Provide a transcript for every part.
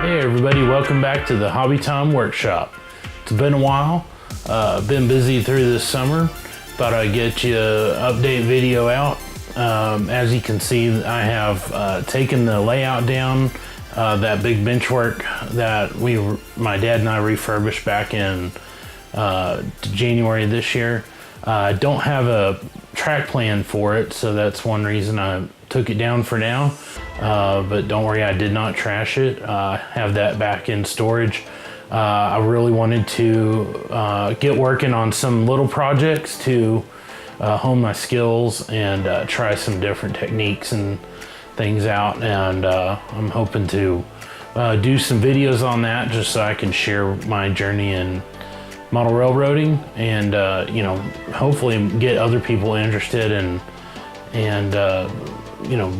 Hey everybody, welcome back to the Hobby Time Workshop. It's been a while, been busy through this summer. Thought I'd get you an update video out. As you can see, I have taken the layout down, that big bench work that my dad and I refurbished back in January this year. I don't have a track plan for it, so that's one reason I took it down for now. But don't worry, I did not trash it. Have that back in storage. I really wanted to get working on some little projects to hone my skills and try some different techniques and things out. And I'm hoping to do some videos on that just so I can share my journey in model railroading and you know, hopefully get other people interested and you know,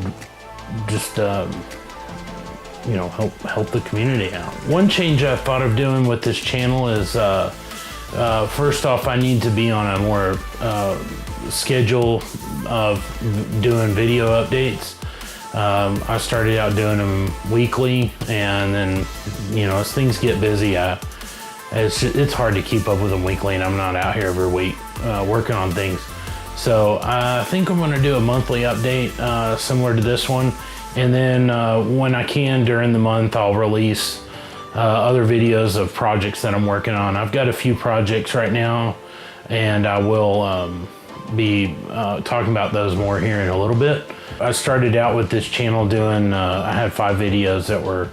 just you know, help the community out. One change I thought of doing with this channel is first off, I need to be on a more schedule of doing video updates. I started out doing them weekly, and then, you know, as things get busy, it's hard to keep up with them weekly, and I'm not out here every week working on things. So I think I'm gonna do a monthly update similar to this one. And then when I can during the month, I'll release other videos of projects that I'm working on. I've got a few projects right now, and I will be talking about those more here in a little bit. I started out with this channel doing, I had 5 videos that were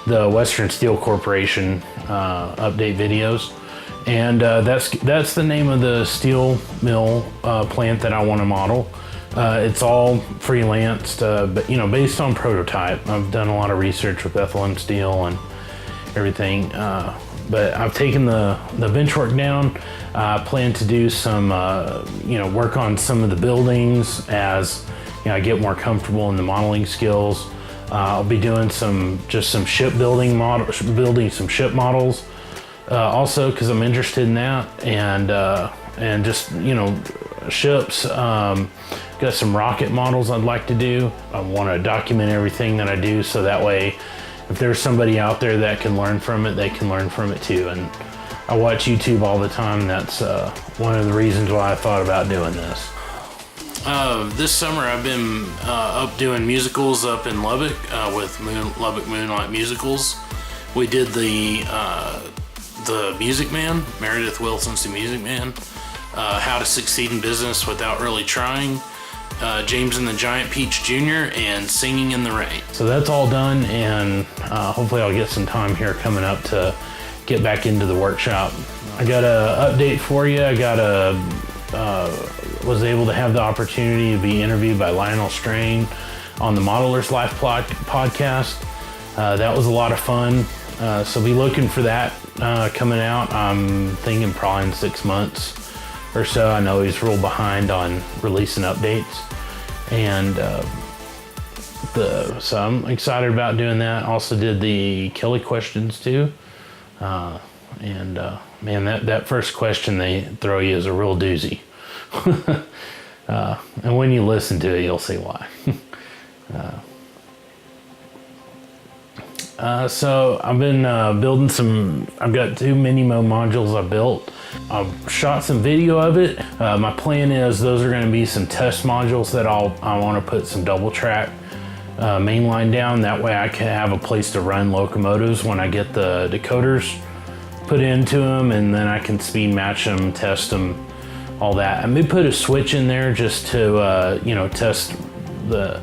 the Western Steel Corporation update videos. And that's the name of the steel mill plant that I want to model. It's all freelanced, but you know, based on prototype. I've done a lot of research with ethylene steel and everything, but I've taken the bench work down. I plan to do some, you know, work on some of the buildings as you know, I get more comfortable in the modeling skills. I'll be doing some shipbuilding models, building some ship models. Also, because I'm interested in that, and just, you know, ships. Got some rocket models I'd like to do. I want to document everything that I do, so that way, if there's somebody out there that can learn from it, they can learn from it too. And I watch YouTube all the time. That's one of the reasons why I thought about doing this. This summer I've been up doing musicals up in Lubbock with Lubbock Moonlight Musicals. We did the Music Man, Meredith Wilson's The Music Man, How to Succeed in Business Without Really Trying, James and the Giant Peach Jr., and Singing in the Rain. So that's all done, and hopefully I'll get some time here coming up to get back into the workshop. I got an update for you. I got was able to have the opportunity to be interviewed by Lionel Strain on the Modeler's Life podcast. That was a lot of fun. So be looking for that coming out. I'm thinking probably in 6 months or so. I know he's real behind on releasing updates, and so I'm excited about doing that. Also did the Kelly questions too, and man, that first question they throw you is a real doozy. And when you listen to it, you'll see why. So I've been building I've got 2 Minimo modules I built. I've shot some video of it. My plan is those are going to be some test modules that I want to put some double track mainline down. That way I can have a place to run locomotives when I get the decoders put into them, and then I can speed match them, test them, all that. I may put a switch in there just to you know, test the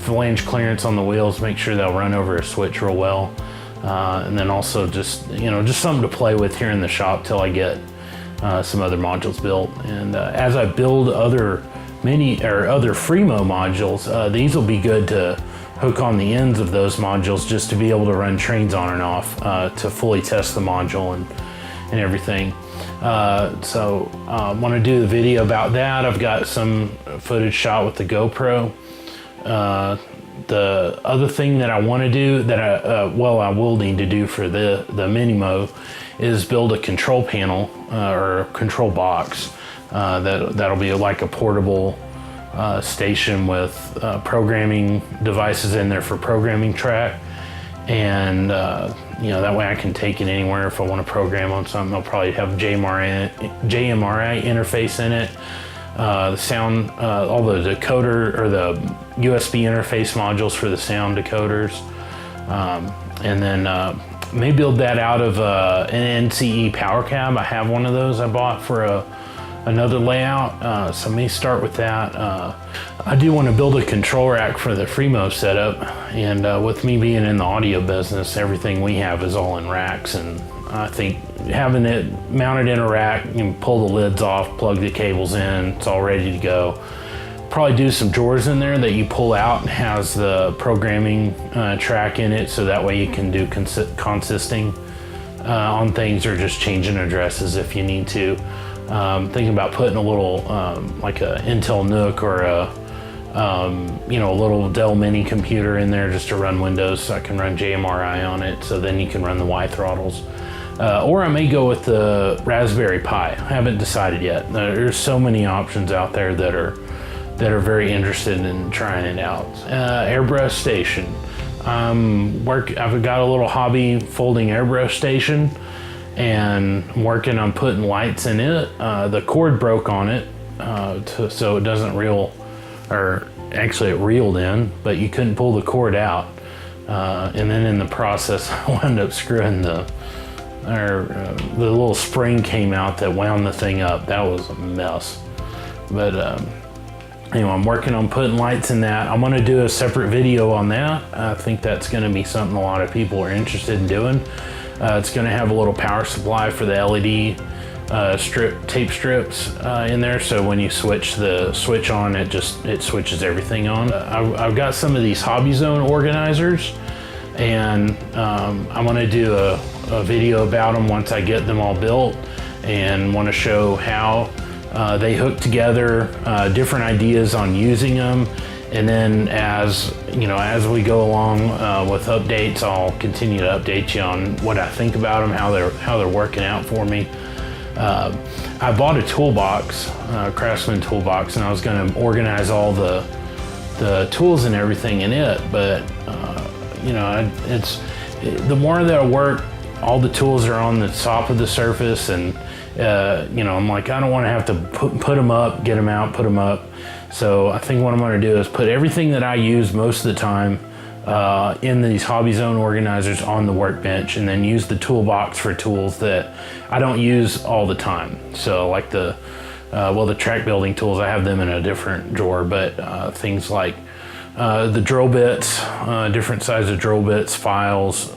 flange clearance on the wheels, make sure they'll run over a switch real well. And then also just, you know, just something to play with here in the shop till I get some other modules built. And as I build other other Fremo modules, these will be good to hook on the ends of those modules just to be able to run trains on and off to fully test the module and everything. So I want to do the video about that. I've got some footage shot with the GoPro. The other thing that I want to do that I will need to do for the Minimo is build a control panel or a control box that'll be like a portable station with programming devices in there for programming track. and you know, that way I can take it anywhere if I want to program on something. I'll probably have JMRI interface in it. The sound, all the decoder or the USB interface modules for the sound decoders, and then may build that out of an NCE power cab. I have one of those I bought for another layout, so I may start with that. I do want to build a control rack for the Fremo setup, and with me being in the audio business, everything we have is all in racks, and I think having it mounted in a rack, you can pull the lids off, plug the cables in, it's all ready to go. Probably do some drawers in there that you pull out and has the programming track in it, so that way you can do consisting on things or just changing addresses if you need to. Thinking about putting a little like a Intel NUC or you know, a little Dell Mini computer in there just to run Windows, so I can run JMRI on it, so then you can run the Y throttles. Or I may go with the Raspberry Pi. I haven't decided yet. There's so many options out there that are very interested in trying it out. Airbrush station. I've got a little hobby folding airbrush station, and I'm working on putting lights in it. The cord broke on it, so it doesn't reel, or actually it reeled in, but you couldn't pull the cord out. And then in the process, I wound up screwing the little spring came out that wound the thing up. That was a mess. But anyway, I'm working on putting lights in that. I'm gonna do a separate video on that. I think that's gonna be something a lot of people are interested in doing. It's gonna have a little power supply for the LED tape strips in there, so when you switch the switch on, it switches everything on. I've got some of these Hobby Zone organizers, and I'm gonna do a video about them once I get them all built, and want to show how they hook together, different ideas on using them, and then as you know, as we go along with updates, I'll continue to update you on what I think about them, how they're working out for me. I bought a toolbox, Craftsman toolbox, and I was going to organize all the tools and everything in it, but you know, the more that I work, all the tools are on the top of the surface, and you know, I'm like, I don't want to have to put them up, get them out, put them up. So I think what I'm going to do is put everything that I use most of the time in these Hobby Zone organizers on the workbench, and then use the toolbox for tools that I don't use all the time. So like the track building tools, I have them in a different drawer, but things like the drill bits, different size of drill bits, files,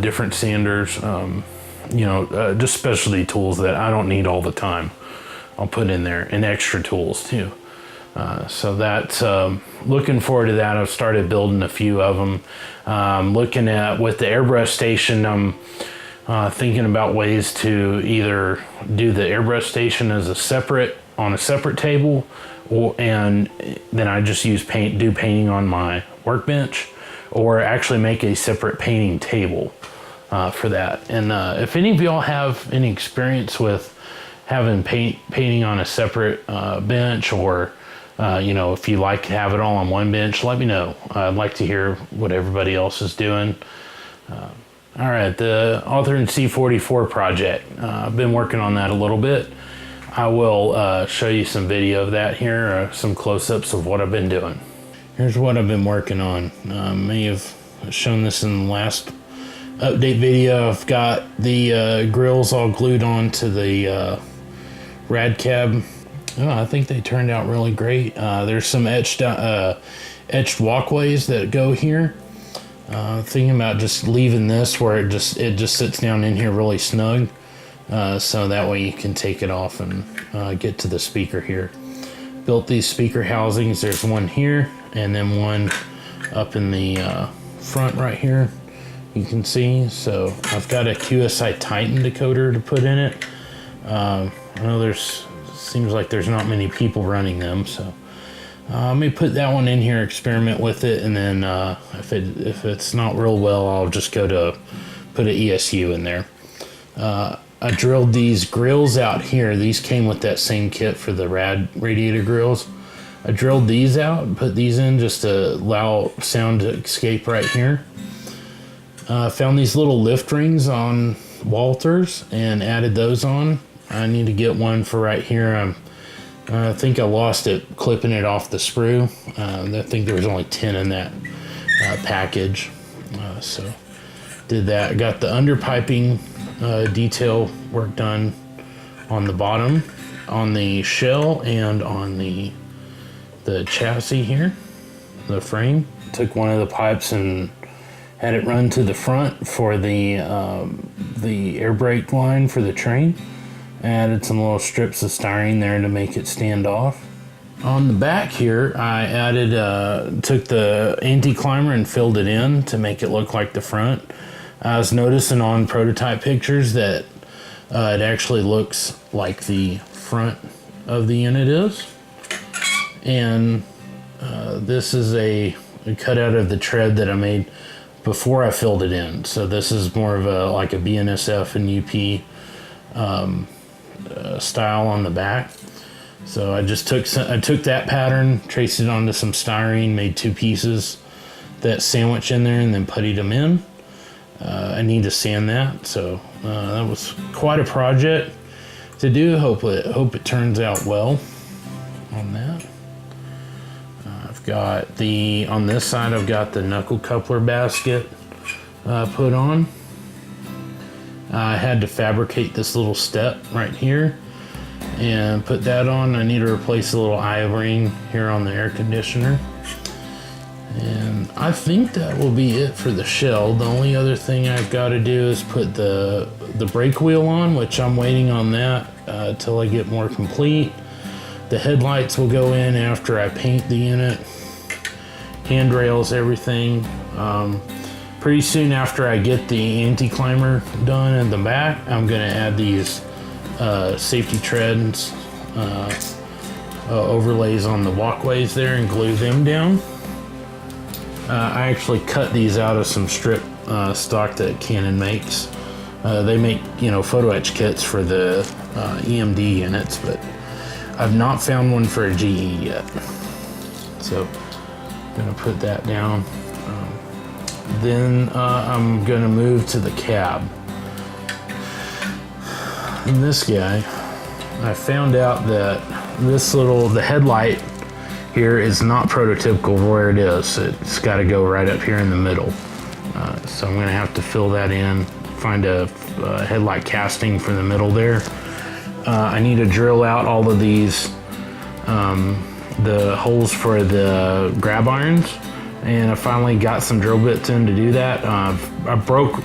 different sanders, you know, just specialty tools that I don't need all the time, I'll put in there, and extra tools too. So that's looking forward to that. I've started building a few of them. Looking at with the airbrush station, I'm thinking about ways to either do the airbrush station as on a separate table, and then I just do painting on my workbench, or actually make a separate painting table for that. And if any of y'all have any experience with having painting on a separate bench, or you know, if you like to have it all on one bench, let me know. I'd like to hear what everybody else is doing. All right, the Author in C44 project. I've been working on that a little bit. I will show you some video of that here, some close-ups of what I've been doing. Here's what I've been working on. May have shown this in the last update video. I've got the grills all glued onto the rad cab. Oh, I think they turned out really great. There's some etched walkways that go here. Thinking about just leaving this where it just sits down in here really snug, so that way you can take it off and get to the speaker here. Built these speaker housings. There's one here, and then one up in the front right here, you can see. So I've got a QSI Titan decoder to put in it. I know seems like there's not many people running them, so let me put that one in here, experiment with it, and then if it's not real well, I'll just go to put an ESU in there. I drilled these grills out here. These came with that same kit for the radiator grills. I drilled these out and put these in just to allow sound to escape right here. Found these little lift rings on Walters and added those on. I need to get one for right here. I think I lost it clipping it off the sprue. I think there was only 10 in that package. So did that. Got the underpiping detail work done on the bottom, on the shell, and on the chassis here, the frame. Took one of the pipes and had it run to the front for the air brake line for the train. Added some little strips of styrene there to make it stand off. On the back here, I added, took the anti-climber and filled it in to make it look like the front. I was noticing on prototype pictures that it actually looks like the front of the unit is. And this is a cutout of the tread that I made before I filled it in. So this is more of like a BNSF and UP style on the back. So I just took that pattern, traced it onto some styrene, made 2 pieces that sandwich in there, and then puttied them in. I need to sand that, so that was quite a project to do. Hope it turns out well on that. I've got on this side I've got the knuckle coupler basket put on. I had to fabricate this little step right here and put that on. I need to replace a little eye ring here on the air conditioner. And I think that will be it for the shell. The only other thing I've got to do is put the brake wheel on, which I'm waiting on that till I get more complete. The headlights will go in after I paint the unit. Handrails, everything. Pretty soon after I get the anti-climber done in the back, I'm gonna add these safety treads, overlays on the walkways there and glue them down. I actually cut these out of some strip stock that Canon makes. They make, photo etch kits for the EMD units, but I've not found one for a GE yet. So I'm gonna put that down. Then I'm gonna move to the cab. And this guy, I found out that the headlight here is not prototypical where it is. It's got to go right up here in the middle. So I'm gonna have to fill that in, find a headlight casting for the middle there. I need to drill out all of these, the holes for the grab irons. And I finally got some drill bits in to do that. I broke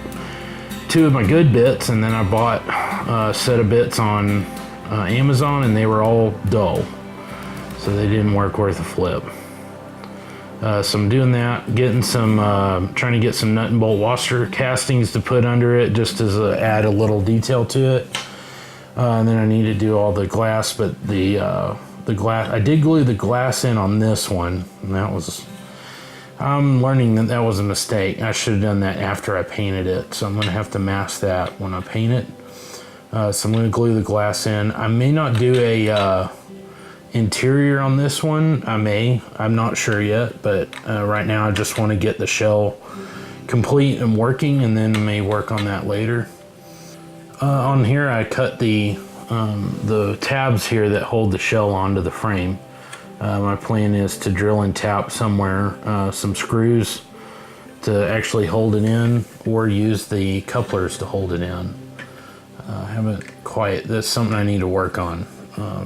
2 of my good bits, and then I bought a set of bits on Amazon, and they were all dull. So they didn't work worth a flip. So I'm doing that, getting some, trying to get some nut and bolt washer castings to put under it, just as add a little detail to it. And then I need to do all the glass, but the glass, I did glue the glass in on this one, and I'm learning that was a mistake. I should have done that after I painted it, so I'm gonna have to mask that when I paint it. So I'm gonna glue the glass in. I may not do a interior on this one. I'm not sure yet, but right now I just want to get the shell complete and working, and then I may work on that later. On here I cut the tabs here that hold the shell onto the frame. My plan is to drill and tap somewhere some screws to actually hold it in, or use the couplers to hold it in. I haven't quite, that's something I need to work on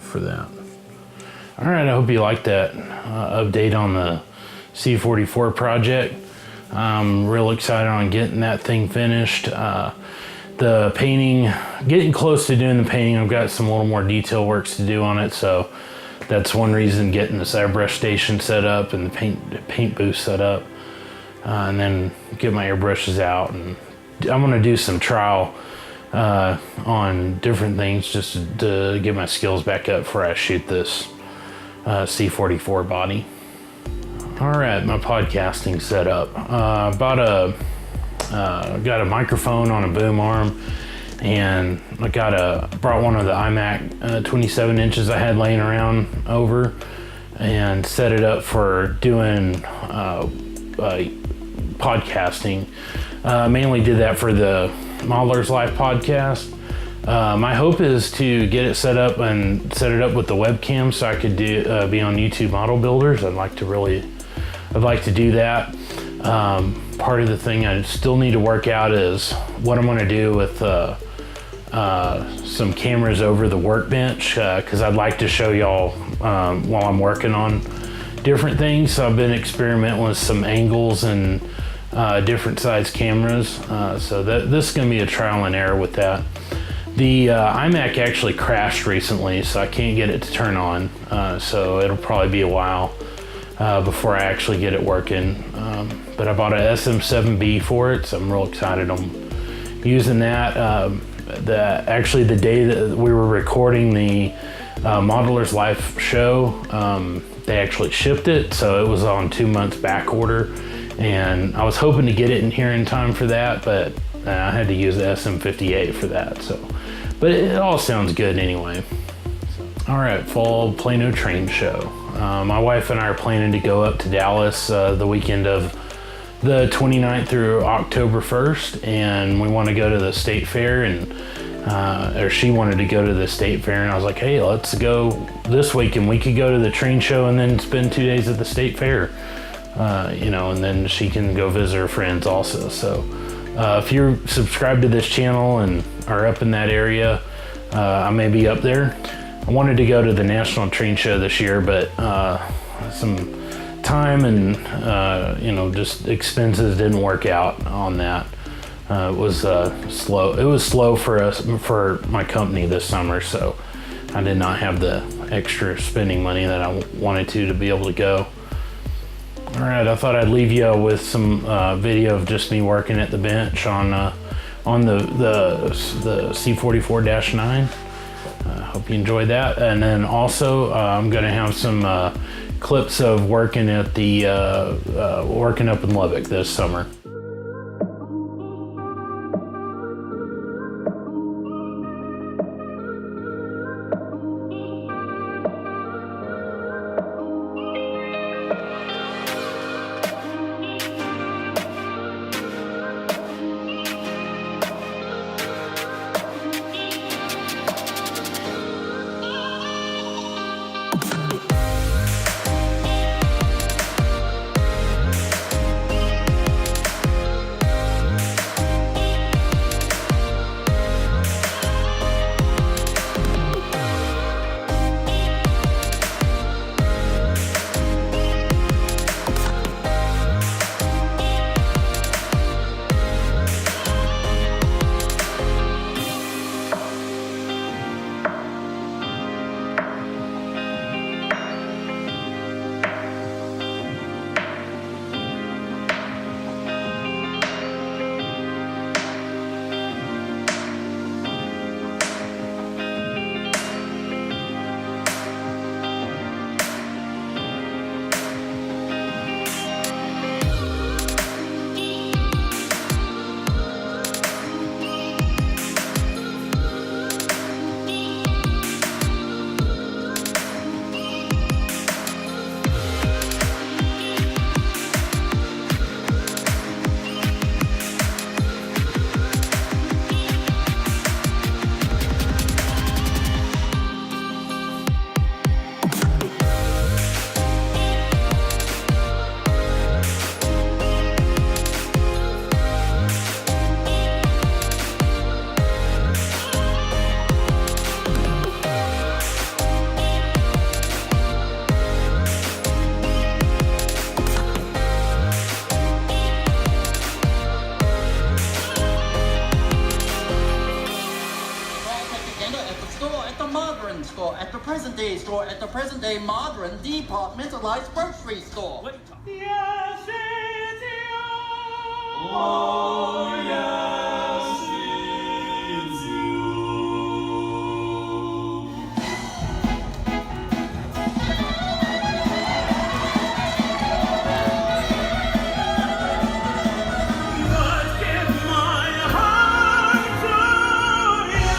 for that. All right, I hope you liked that update on the C44 project. I'm real excited on getting that thing finished. The painting, getting close to doing the painting. I've got some little more detail works to do on it, so that's one reason getting this airbrush station set up and the paint booth set up, and then get my airbrushes out. And I'm gonna do some trial on different things just to get my skills back up before I shoot this C44 body. All right, my podcasting set up. Got a microphone on a boom arm, and I brought one of the iMac 27 inches I had laying around over, and set it up for doing podcasting. Mainly did that for the Modeler's Life podcast. My hope is to get it set up and set it up with the webcam so I could be on YouTube Model Builders. I'd like to do that. Part of the thing I still need to work out is what I'm going to do with some cameras over the workbench, because I'd like to show y'all while I'm working on different things. So I've been experimenting with some angles and different size cameras. So this is going to be a trial and error with that. The iMac actually crashed recently, so I can't get it to turn on. So it'll probably be a while before I actually get it working. But I bought a SM7B for it, so I'm real excited on using that. Actually, the day that we were recording the Modeler's Life show, they actually shipped it, so it was on 2 months back order. And I was hoping to get it in here in time for that, but I had to use the SM58 for that. But it all sounds good anyway. All right, fall Plano train show. My wife and I are planning to go up to Dallas the weekend of the 29th through October 1st, and we want to go to the state fair, or she wanted to go to the state fair, and I was like, hey, let's go this weekend. We could go to the train show and then spend 2 days at the state fair, and then she can go visit her friends also. So if you're subscribed to this channel and are up in that area, I may be up there. I wanted to go to the National Train Show this year, but some time and just expenses didn't work out on that. It was slow. It was slow for my company this summer, so I did not have the extra spending money that I wanted to be able to go. All right, I thought I'd leave you with some video of just me working at the bench on the C44-9. Hope you enjoyed that. And then also I'm going to have some clips of working at working up in Lubbock this summer. At the present-day modern departmentalized grocery store. Yes, it's you. Oh, yes, it's you. But give my heart to you,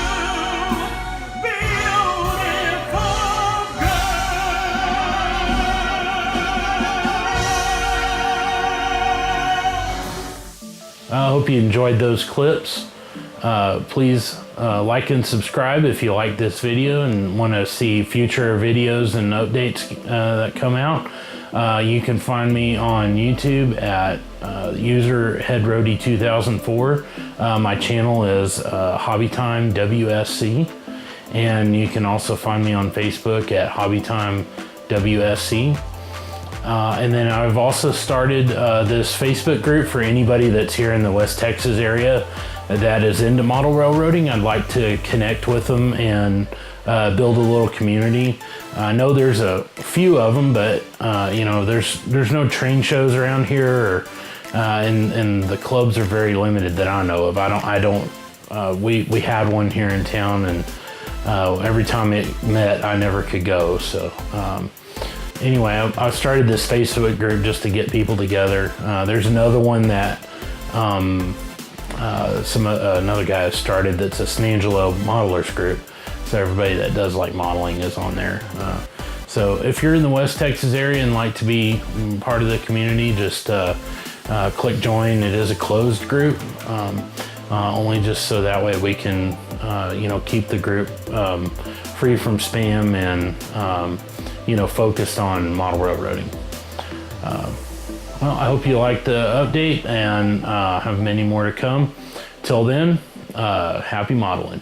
beautiful girl. I hope you enjoyed those clips. Please like and subscribe if you like this video and want to see future videos and updates that come out. You can find me on YouTube at user headroadie 2004. My channel is Hobbytime WSC, and you can also find me on Facebook at Hobbytime WSC. And then I've also started this Facebook group for anybody that's here in the West Texas area that is into model railroading. I'd like to connect with them and build a little community. I know there's a few of them, but you know, there's no train shows around here, and the clubs are very limited that I know of. We had one here in town, and every time it met, I never could go. So anyway, I started this Facebook group just to get people together. There's another one that another guy has started that's a Angelo modelers group. So everybody that does like modeling is on there. So if you're in the West Texas area and like to be part of the community, just click join. It is a closed group, only just so that way we can you know, keep the group free from spam and you know, focused on model railroading. Well, I hope you liked the update and have many more to come. Till then, happy modeling.